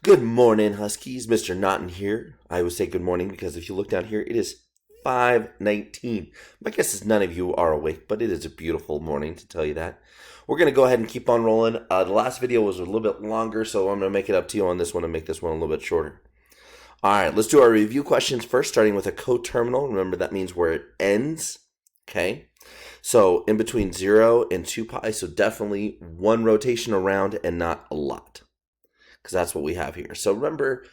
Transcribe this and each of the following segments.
Good morning, Huskies. Mr. Naughton here. I would say good morning because if you look down here, it is 5:19. My guess is none of you are awake, but it is a beautiful morning to tell you that. We're going to go ahead and keep on rolling. The last video was a little bit longer, so I'm going to make it up to you on this one and make this one a little bit shorter. All right, let's do our review questions first, starting with a coterminal. Remember, that means where it ends, okay? So in between 0 and 2 pi, so definitely one rotation around and not a lot, because that's what we have here. So remember,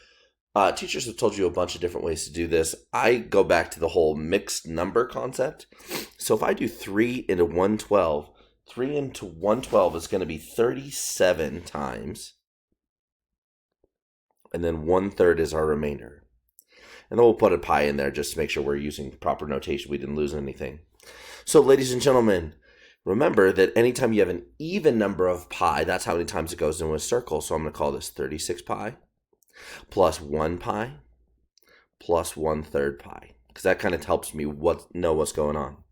teachers have told you a bunch of different ways to do this. I go back to the whole mixed number concept. So if I do 3 into 112, 3 into 112 is going to be 37 times. And then 1/3 is our remainder. And then we'll put a pi in there just to make sure we're using proper notation. We didn't lose anything. So ladies and gentlemen, remember that anytime you have an even number of pi, that's how many times it goes into a circle. So I'm going to call this 36 pi plus 1 pi plus 1/3 pi, because that kind of helps me know what's going on.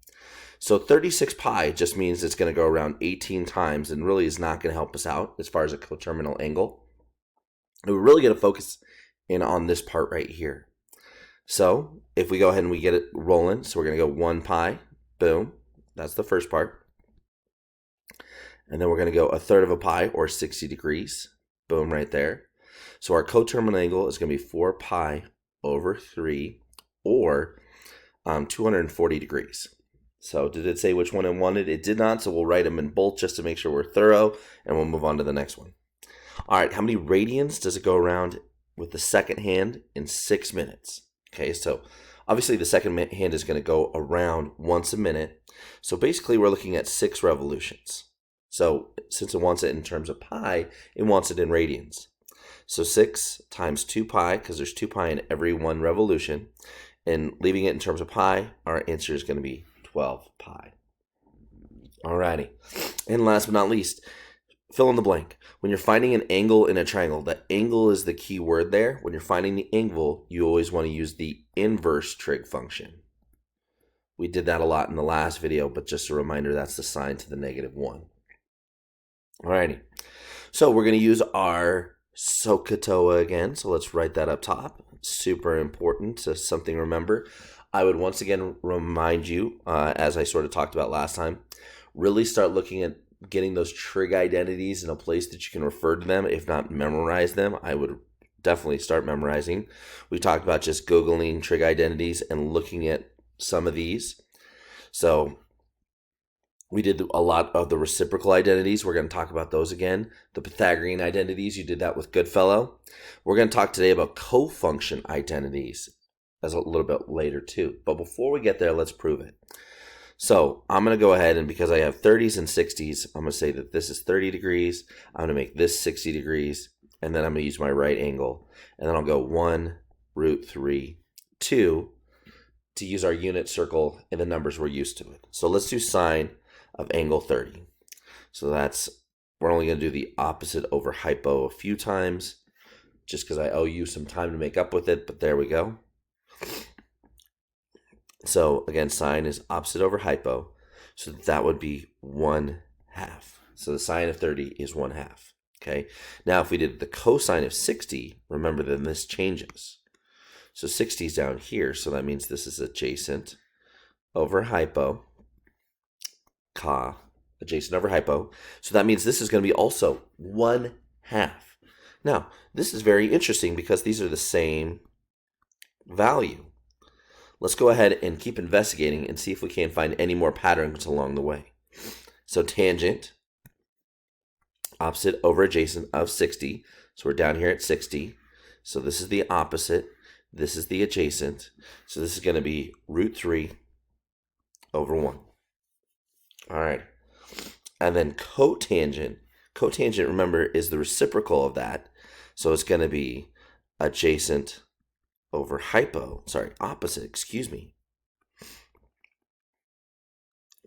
So 36 pi just means it's going to go around 18 times and really is not going to help us out as far as a coterminal angle. And we're really going to focus in on this part right here. So if we go ahead and we get it rolling, so we're going to go 1 pi, boom, that's the first part. And then we're going to go 1/3 of a pi, or 60 degrees, boom, right there. So our coterminal angle is going to be 4 pi over 3, or 240 degrees. So did it say which one it wanted? It did not, so we'll write them in both just to make sure we're thorough, and we'll move on to the next one. All right, how many radians does it go around with the second hand in 6 minutes? Okay, so obviously the second hand is going to go around once a minute. So basically we're looking at 6 revolutions. So since it wants it in terms of pi, it wants it in radians. So 6 times 2 pi, because there's 2 pi in every one revolution. And leaving it in terms of pi, our answer is going to be 12 pi. Alrighty. And last but not least, fill in the blank. When you're finding an angle in a triangle, the angle is the key word there. When you're finding the angle, you always want to use the inverse trig function. We did that a lot in the last video, but just a reminder, that's the sine to the -1. Alrighty. So we're going to use our SOHCAHTOA again. So let's write that up top. Super important to something to remember. I would once again remind you, as I sort of talked about last time, really start looking at getting those trig identities in a place that you can refer to them, if not memorize them. I would definitely start memorizing. We talked about just Googling trig identities and looking at some of these. So we did a lot of the reciprocal identities. We're going to talk about those again. The Pythagorean identities, you did that with Goodfellow. We're going to talk today about cofunction identities as a little bit later too. But before we get there, let's prove it. So I'm going to go ahead, and because I have 30s and 60s, I'm going to say that this is 30 degrees. I'm going to make this 60 degrees, and then I'm going to use my right angle. And then I'll go 1√3, 2 to use our unit circle in the numbers we're used to it. So let's do sine of angle 30. So we're only going to do the opposite over hypo a few times, just because I owe you some time to make up with it, but there we go. So again, sine is opposite over hypo, so that would be 1/2. So the sine of 30 is 1/2. Okay. Now if we did the cosine of 60, remember then this changes. So 60 is down here, so that means this is adjacent over hypo, adjacent over hypo. So that means this is going to be also 1/2. Now this is very interesting because these are the same value. Let's go ahead and keep investigating and see if we can find any more patterns along the way. So tangent, opposite over adjacent of 60. So we're down here at 60. So this is the opposite. This is the adjacent. So this is going to be √3 over 1. All right. And then cotangent. Cotangent, remember, is the reciprocal of that. So it's going to be adjacent over opposite, excuse me.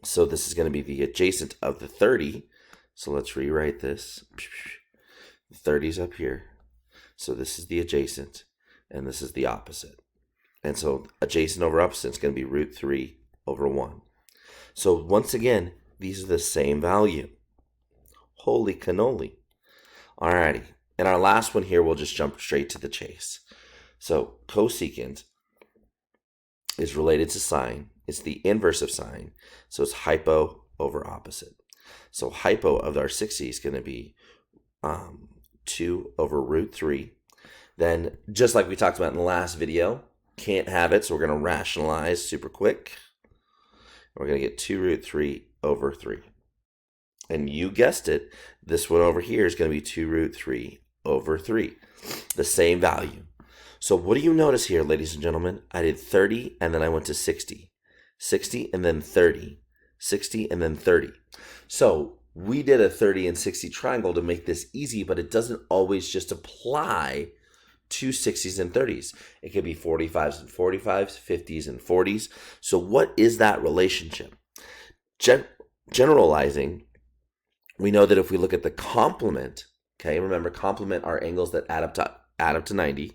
So this is going to be the adjacent of the 30. So let's rewrite this. The 30 is up here. So this is the adjacent, and this is the opposite. And so adjacent over opposite is going to be √3 over 1. So once again, these are the same value. Holy cannoli. Alrighty. And our last one here, we'll just jump straight to the chase. So cosecant is related to sine. It's the inverse of sine. So it's hypo over opposite. So hypo of our 60 is going to be 2 over root 3. Then, just like we talked about in the last video, can't have it, so we're going to rationalize super quick. We're going to get 2 root 3 over 3. And you guessed it, this one over here is going to be 2 root 3 over 3. The same value. So what do you notice here, ladies and gentlemen? I did 30, and then I went to 60. 60, and then 30. 60, and then 30. So we did a 30 and 60 triangle to make this easy, but it doesn't always just apply to 60s and 30s. It could be 45s and 45s, 50s and 40s. So what is that relationship? Generalizing, we know that if we look at the complement, okay, remember complement are angles that add up to 90.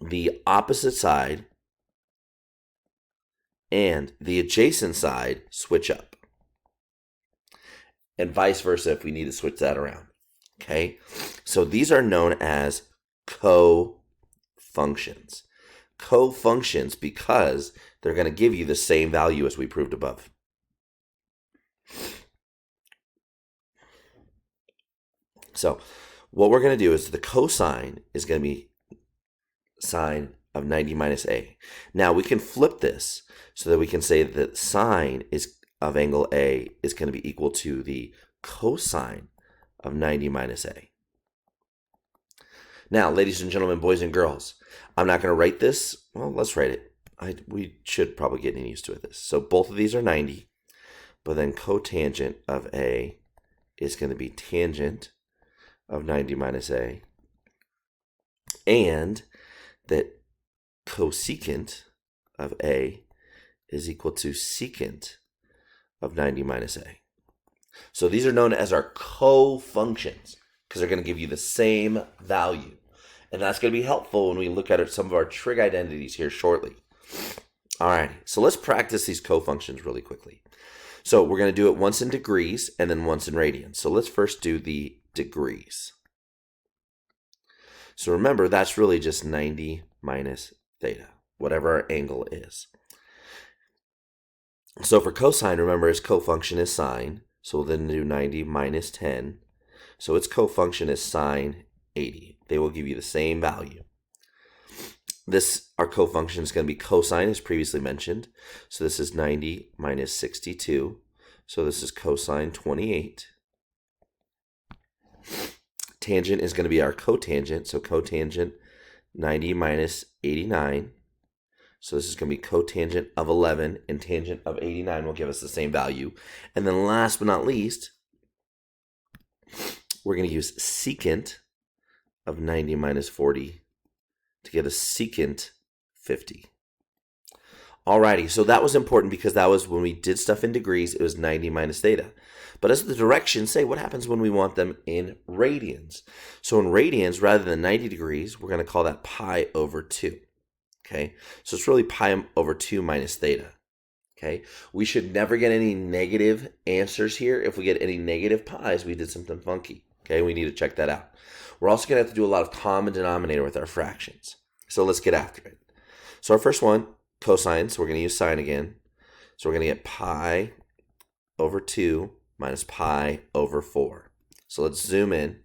The opposite side and the adjacent side switch up. And vice versa if we need to switch that around. Okay? So these are known as co-functions. Co-functions because they're going to give you the same value as we proved above. So what we're going to do is the cosine is going to be sine of 90 minus a. Now we can flip this so that we can say that sine of angle A is going to be equal to the cosine of 90 minus A. Now, ladies and gentlemen, boys and girls, I'm not going to write this. Well, let's write it. We should probably get used to this. So both of these are 90, but then cotangent of A is going to be tangent of 90 minus A, and that cosecant of A is equal to secant of 90 minus A. So these are known as our co-functions because they're going to give you the same value. And that's going to be helpful when we look at some of our trig identities here shortly. All right, so let's practice these co-functions really quickly. So we're going to do it once in degrees and then once in radians. So let's first do the degrees. So remember, that's really just 90 minus theta, whatever our angle is. So for cosine, remember its cofunction is sine. So we'll then do 90 minus 10. So its cofunction is sine 80. They will give you the same value. Our cofunction is going to be cosine, as previously mentioned. So this is 90 minus 62. So this is cosine 28. Tangent is going to be our cotangent. So cotangent 90 minus 89. So this is going to be cotangent of 11, and tangent of 89 will give us the same value. And then last but not least, we're going to use secant of 90 minus 40 to get a secant 50. Alrighty, so that was important because that was when we did stuff in degrees, it was 90 minus theta. But as the directions say, what happens when we want them in radians? So in radians, rather than 90 degrees, we're going to call that pi over 2. Okay, so it's really pi over 2 minus theta. Okay, we should never get any negative answers here. If we get any negative pi's, we did something funky. Okay, we need to check that out. We're also going to have to do a lot of common denominator with our fractions. So let's get after it. So our first one, cosine, so we're going to use sine again. So we're going to get pi over 2 minus pi over 4. So let's zoom in.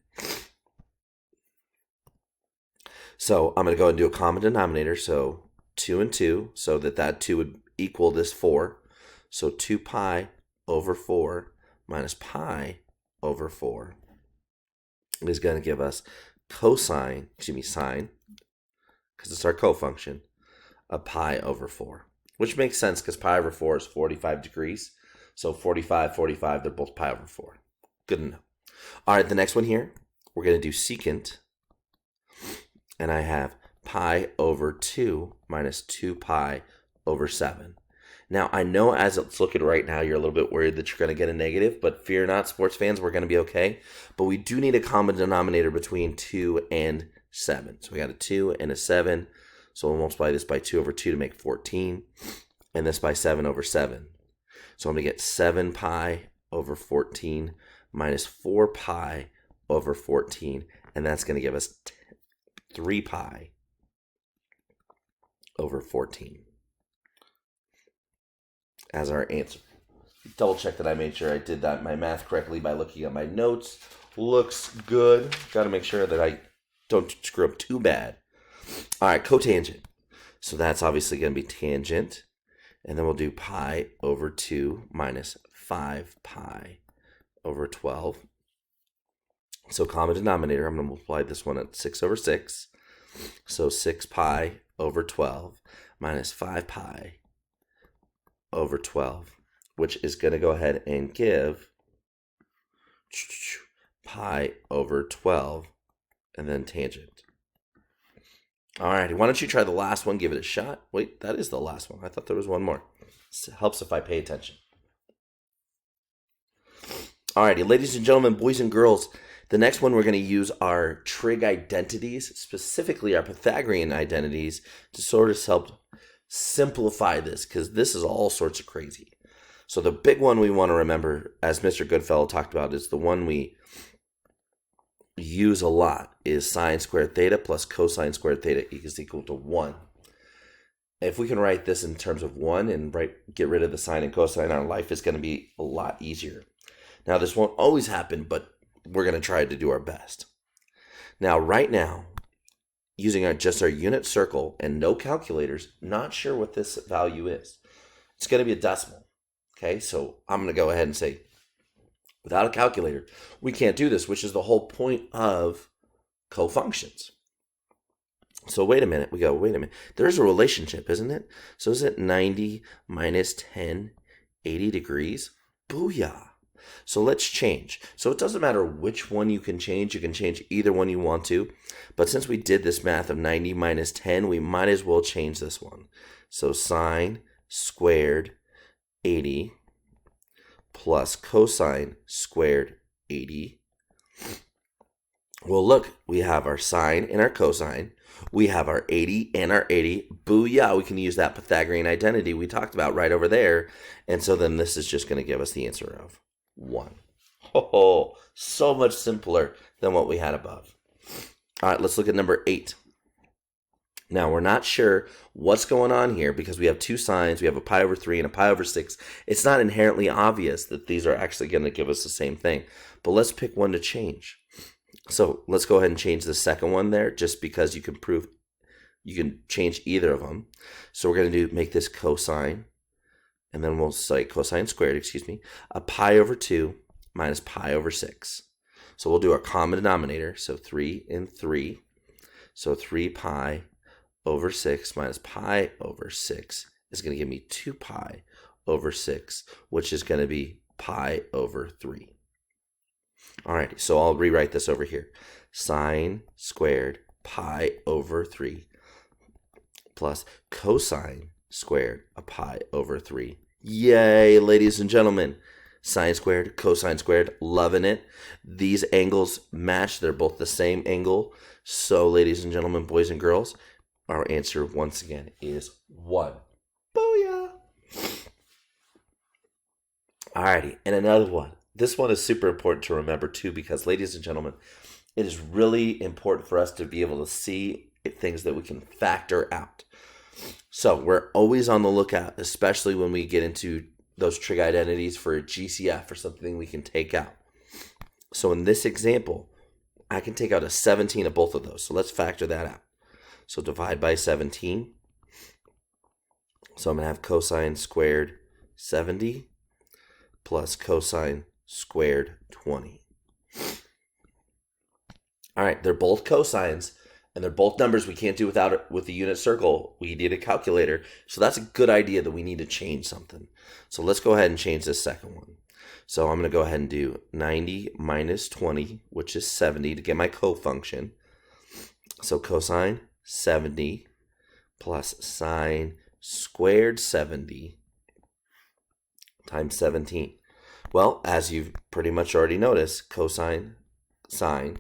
So I'm going to go and do a common denominator, so 2 and 2, so that 2 would equal this 4. So 2 pi over 4 minus pi over 4 is going to give us sine, because it's our cofunction, of pi over 4, which makes sense because pi over 4 is 45 degrees. So 45, 45, they're both pi over 4. Good enough. All right, the next one here, we're going to do secant. And I have pi over 2 minus 2 pi over 7. Now, I know as it's looking right now, you're a little bit worried that you're going to get a negative, but fear not, sports fans, we're going to be okay. But we do need a common denominator between 2 and 7. So we got a 2 and a 7. So we'll multiply this by 2 over 2 to make 14, and this by 7 over 7. So I'm going to get 7 pi over 14 minus 4 pi over 14, and that's going to give us 3 pi over 14 as our answer. Double check that I made sure I did my math correctly by looking at my notes. Looks good. Got to make sure that I don't screw up too bad. All right, cotangent. So that's obviously going to be tangent. And then we'll do pi over 2 minus 5 pi over 12. So common denominator, I'm going to multiply this one at 6 over 6. So 6 pi over 12 minus 5 pi over 12, which is going to go ahead and give pi over 12 and then tangent. All right, why don't you try the last one, give it a shot. Wait, that is the last one. I thought there was one more. It helps if I pay attention. All righty, ladies and gentlemen, boys and girls, the next one we're going to use our trig identities, specifically our Pythagorean identities, to sort of help simplify this, because this is all sorts of crazy. So the big one we want to remember, as Mr. Goodfellow talked about, is the one we use a lot, is sine squared theta plus cosine squared theta is equal to 1. If we can write this in terms of 1 and get rid of the sine and cosine, our life is going to be a lot easier. Now, this won't always happen, but we're going to try to do our best. Now, right now, using just our unit circle and no calculators, not sure what this value is. It's going to be a decimal. Okay, so I'm going to go ahead and say, without a calculator, we can't do this, which is the whole point of cofunctions. So wait a minute, there's a relationship, isn't it? So is it 90 minus 10, 80 degrees? Booyah. So let's change. So it doesn't matter which one you can change either one you want to. But since we did this math of 90 minus 10, we might as well change this one. So sine squared 80 plus cosine squared 80. Well, look, we have our sine and our cosine. We have our 80 and our 80. Booyah, we can use that Pythagorean identity we talked about right over there. And so then this is just going to give us the answer of 1. Oh, so much simpler than what we had above. All right, let's look at number 8. Now, we're not sure what's going on here because we have two signs. We have a pi over 3 and a pi over 6. It's not inherently obvious that these are actually going to give us the same thing. But let's pick one to change. So let's go ahead and change the second one there just because you can change either of them. So we're going to make this cosine. And then we'll say cosine squared, a pi over 2 minus pi over 6. So we'll do our common denominator, so 3 and 3. So 3 pi over 6 minus pi over 6 is going to give me 2 pi over 6, which is going to be pi over 3. All right, so I'll rewrite this over here. Sine squared pi over 3 plus cosine squared a pi over 3. Yay, ladies and gentlemen. Sine squared, cosine squared, loving it. These angles match. They're both the same angle. So, ladies and gentlemen, boys and girls, our answer once again is 1. Booyah! Alrighty, and another one. This one is super important to remember too because, ladies and gentlemen, it is really important for us to be able to see things that we can factor out. So we're always on the lookout, especially when we get into those trig identities for a GCF or something we can take out. So in this example, I can take out a 17 of both of those. So let's factor that out. So divide by 17. So I'm going to have cosine squared 70 plus cosine squared 20. All right, they're both cosines. And they're both numbers we can't do with the unit circle. We need a calculator. So that's a good idea that we need to change something. So let's go ahead and change this second one. So I'm going to go ahead and do 90 minus 20, which is 70 to get my cofunction. So cosine 70 plus sine squared 70 times 17. Well, as you've pretty much already noticed, cosine, sine,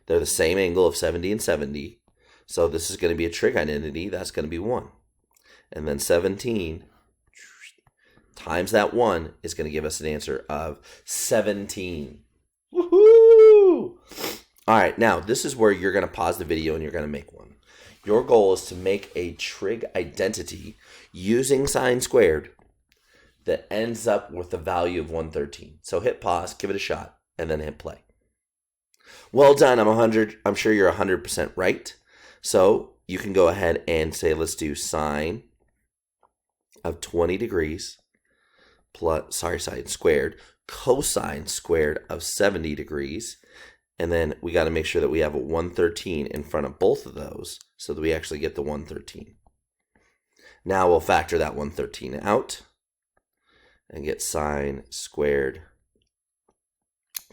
they're the same angle of 70 and 70. So this is going to be a trig identity. That's going to be 1. And then 17 times that 1 is going to give us an answer of 17. Woohoo! All right, now this is where you're going to pause the video and you're going to make one. Your goal is to make a trig identity using sine squared that ends up with the value of 113. So hit pause, give it a shot, and then hit play. Well done. I'm sure you're 100% right. So you can go ahead and say, let's do sine of 20 degrees plus, sine squared, cosine squared of 70 degrees. And then we got to make sure that we have a 113 in front of both of those so that we actually get the 113. Now we'll factor that 113 out and get sine squared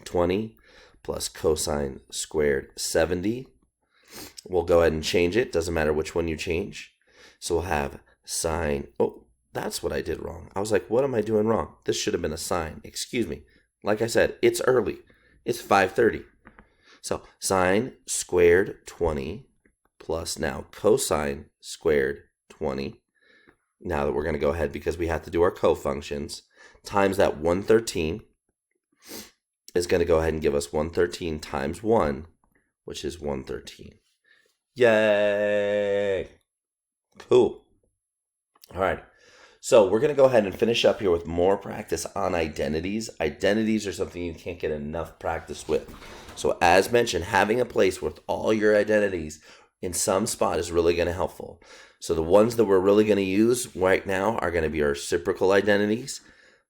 20 plus cosine squared 70. We'll go ahead and change it. Doesn't matter which one you change. So we'll have sine. Oh, that's what I did wrong. I was like, what am I doing wrong? This should have been a sine. Excuse me. Like I said, it's early. It's 5:30. So sine squared 20 plus now cosine squared 20. Now that we're going to go ahead because we have to do our cofunctions times that 113 is going to go ahead and give us 113 times 1, which is 113. Yay! Cool. All right. So we're going to go ahead and finish up here with more practice on identities. Identities are something you can't get enough practice with. So as mentioned, having a place with all your identities in some spot is really going to helpful. So the ones that we're really going to use right now are going to be our reciprocal identities,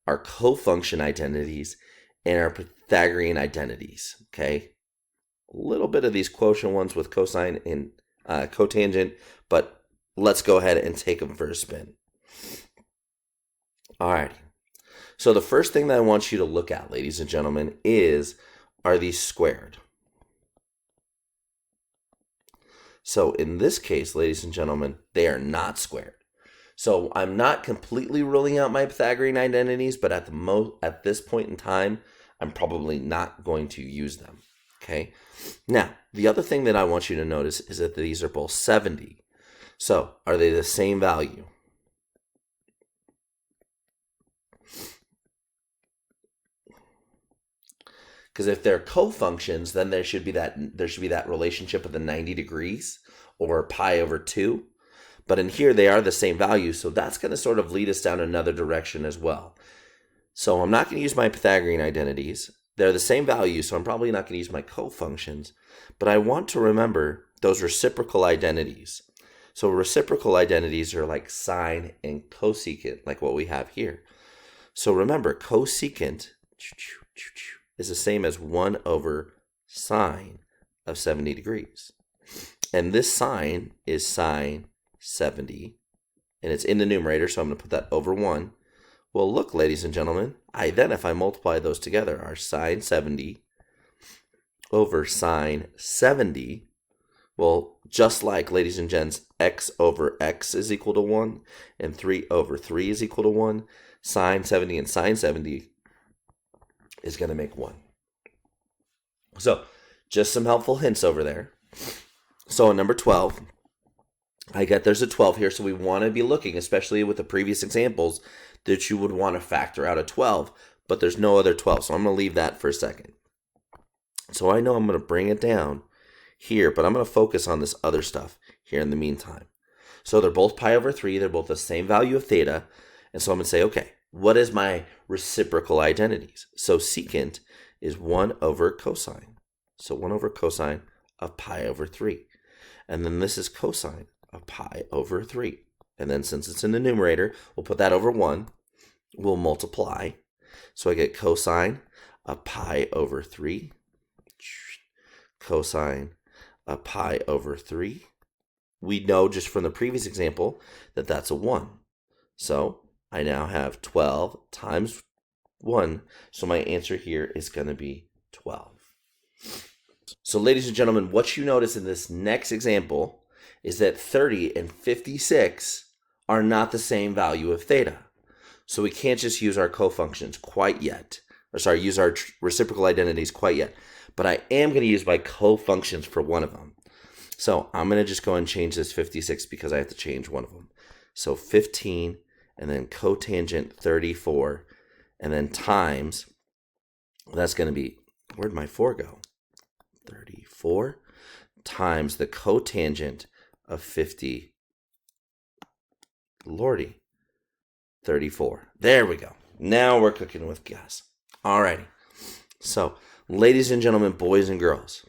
our cofunction identities, and our Pythagorean identities. Okay, a little bit of these quotient ones with cosine and cotangent, but let's go ahead and take them for a spin. All right. So the first thing that I want you to look at, ladies and gentlemen, are these squared? So in this case, ladies and gentlemen, they are not squared. So I'm not completely ruling out my Pythagorean identities, but at this point in time, I'm probably not going to use them. Okay. Now, the other thing that I want you to notice is that these are both 70. So are they the same value? Because if they're cofunctions, then there should be that relationship of the 90 degrees or pi over 2. But in here, they are the same value, so that's going to sort of lead us down another direction as well. So I'm not going to use my Pythagorean identities. They're the same value, so I'm probably not going to use my cofunctions. But I want to remember those reciprocal identities. So reciprocal identities are like sine and cosecant, like what we have here. So remember, cosecant is the same as 1 over sine of 70 degrees. And this sine is sine 70, and it's in the numerator, so I'm going to put that over 1. Well, look, ladies and gentlemen, if I multiply those together, are sine 70 over sine 70. Well, just like, ladies and gents, x over x is equal to 1, and 3 over 3 is equal to 1, sine 70 and sine 70 is going to make 1. So, just some helpful hints over there. So, in number 12, I get there's a 12 here, so we want to be looking, especially with the previous examples, that you would want to factor out a 12, but there's no other 12, so I'm going to leave that for a second. So I know I'm going to bring it down here, but I'm going to focus on this other stuff here in the meantime. So they're both pi over 3, they're both the same value of theta, and so I'm going to say, okay, what is my reciprocal identities? So secant is 1 over cosine. So 1 over cosine of pi over 3. And then this is cosine of pi over 3. And then since it's in the numerator, we'll put that over 1. We'll multiply. So I get cosine of pi over 3. Cosine of pi over 3. We know just from the previous example that that's a 1. So I now have 12 times 1. So my answer here is going to be 12. So ladies and gentlemen, what you notice in this next example is that 30 and 56 are not the same value of theta. So we can't just use our cofunctions quite yet. Use our reciprocal identities quite yet. But I am going to use my cofunctions for one of them. So I'm going to just go and change this 56 because I have to change one of them. So 15 and then cotangent 34 and then times, that's going to be where'd my 4 go? 34 times the cotangent of 50. Lordy. 34. There we go. Now we're cooking with gas. Alrighty. So, ladies and gentlemen, boys and girls.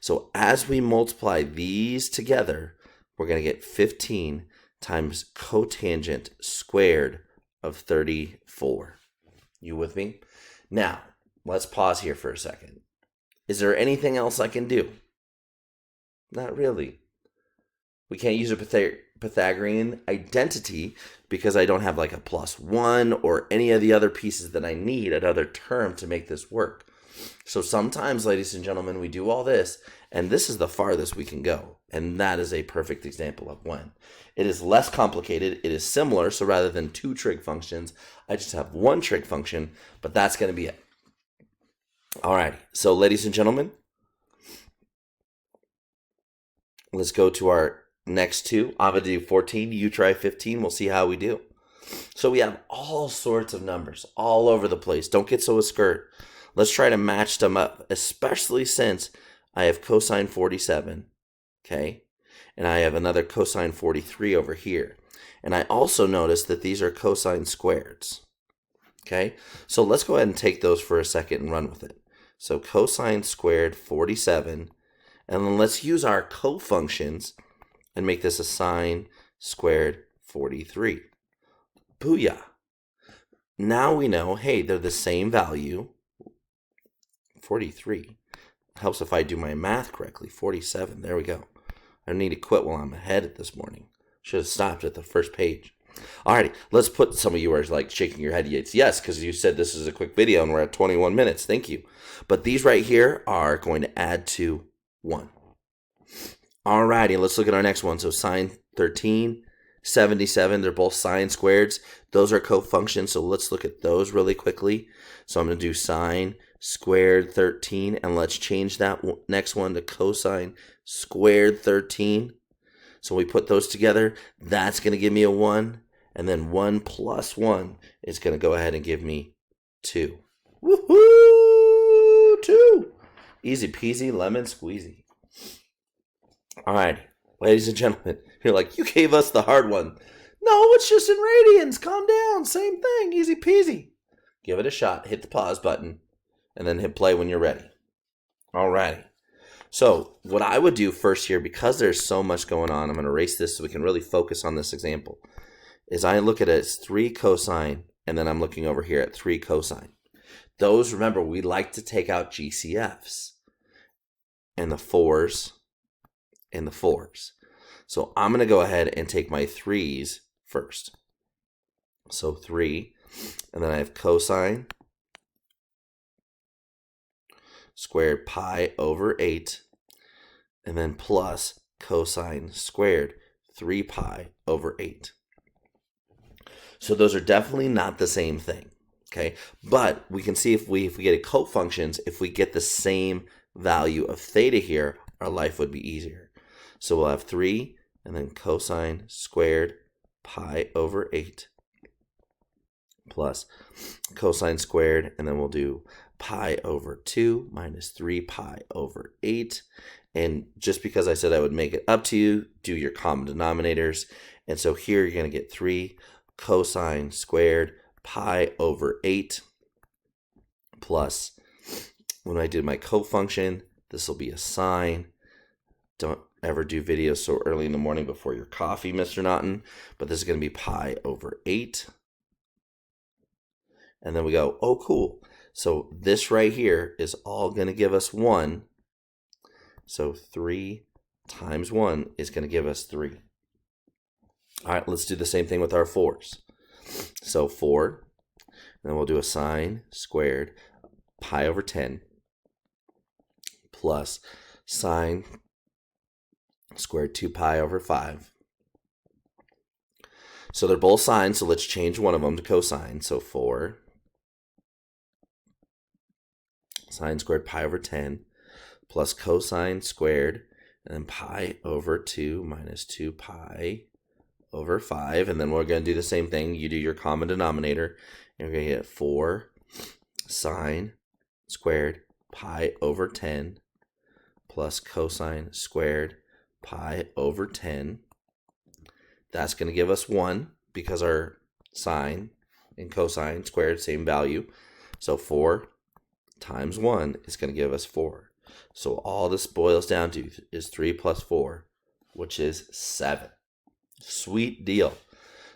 So as we multiply these together, we're going to get 15 times cotangent squared of 34. You with me? Now, let's pause here for a second. Is there anything else I can do? Not really. We can't use a Pythagorean identity because I don't have like a +1 or any of the other pieces that I need, another term to make this work. So sometimes, ladies and gentlemen, we do all this, and this is the farthest we can go. And that is a perfect example of when. It is less complicated. It is similar. So rather than 2 trig functions, I just have 1 trig function, but that's going to be it. Alrighty. So ladies and gentlemen, let's go to our next 2. I'm going to do 14. You try 15. We'll see how we do. So we have all sorts of numbers all over the place. Don't get so skirt. Let's try to match them up, especially since I have cosine 47, okay? And I have another cosine 43 over here. And I also notice that these are cosine squareds, okay? So let's go ahead and take those for a second and run with it. So cosine squared 47, and then let's use our cofunctions and make this a sine squared 43. Booyah! Now we know, hey, they're the same value. 43. Helps if I do my math correctly. 47. There we go. I don't need to quit while I'm ahead this morning. Should have stopped at the first page. Alrighty, let's put, some of you are like shaking your head. It's yes, because you said this is a quick video and we're at 21 minutes. Thank you. But these right here are going to add to 1. Alrighty, let's look at our next one. So sine 13, 77, they're both sine squareds. Those are cofunctions, so let's look at those really quickly. So I'm going to do sine squared 13, and let's change that next one to cosine squared 13. So we put those together. That's going to give me a 1, and then 1 plus 1 is going to go ahead and give me 2. Woohoo! 2! Easy peasy, lemon squeezy. All right, ladies and gentlemen, you're like, you gave us the hard one. No, it's just in radians. Calm down. Same thing. Easy peasy. Give it a shot. Hit the pause button, and then hit play when you're ready. All righty. So what I would do first here, because there's so much going on, I'm going to erase this so we can really focus on this example, is I look at it as 3 cosine, and then I'm looking over here at 3 cosine. Those, remember, we like to take out GCFs and the 4s and the 4s. So I'm going to go ahead and take my 3s first. So 3, and then I have cosine squared pi over 8, and then plus cosine squared 3 pi over 8. So those are definitely not the same thing, okay? But we can see if we get a cofunctions, if we get the same value of theta here, our life would be easier. So we'll have 3, and then cosine squared pi over 8 plus cosine squared, and then we'll do pi over 2 minus 3 pi over 8. And just because I said I would make it up to you, do your common denominators. And so here you're going to get 3 cosine squared pi over 8 plus, when I do my cofunction, this will be a sine. Don't ever do videos so early in the morning before your coffee, Mr. Naughton. But this is going to be pi over 8. And then we go, oh, cool. So this right here is all going to give us 1. So 3 times 1 is going to give us 3. All right, let's do the same thing with our 4s. So 4, and then we'll do a sine squared pi over 10 plus sine squared 2 pi over 5. So they're both sines, so let's change one of them to cosine. So 4 sine squared pi over 10 plus cosine squared, and then pi over 2 minus 2 pi over 5. And then we're going to do the same thing. You do your common denominator, and we're going to get 4 sine squared pi over 10 plus cosine squared pi over 10. That's going to give us 1 because our sine and cosine squared, same value. So 4 times 1 is going to give us 4. So all this boils down to is 3 plus 4, which is 7. Sweet deal.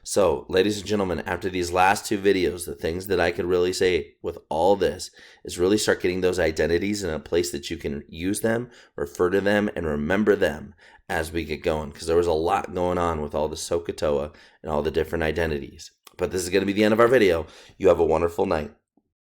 So, ladies and gentlemen, after these last two videos, the things that I could really say with all this is really start getting those identities in a place that you can use them, refer to them, and remember them as we get going. Because there was a lot going on with all the SOHCAHTOA and all the different identities. But this is going to be the end of our video. You have a wonderful night.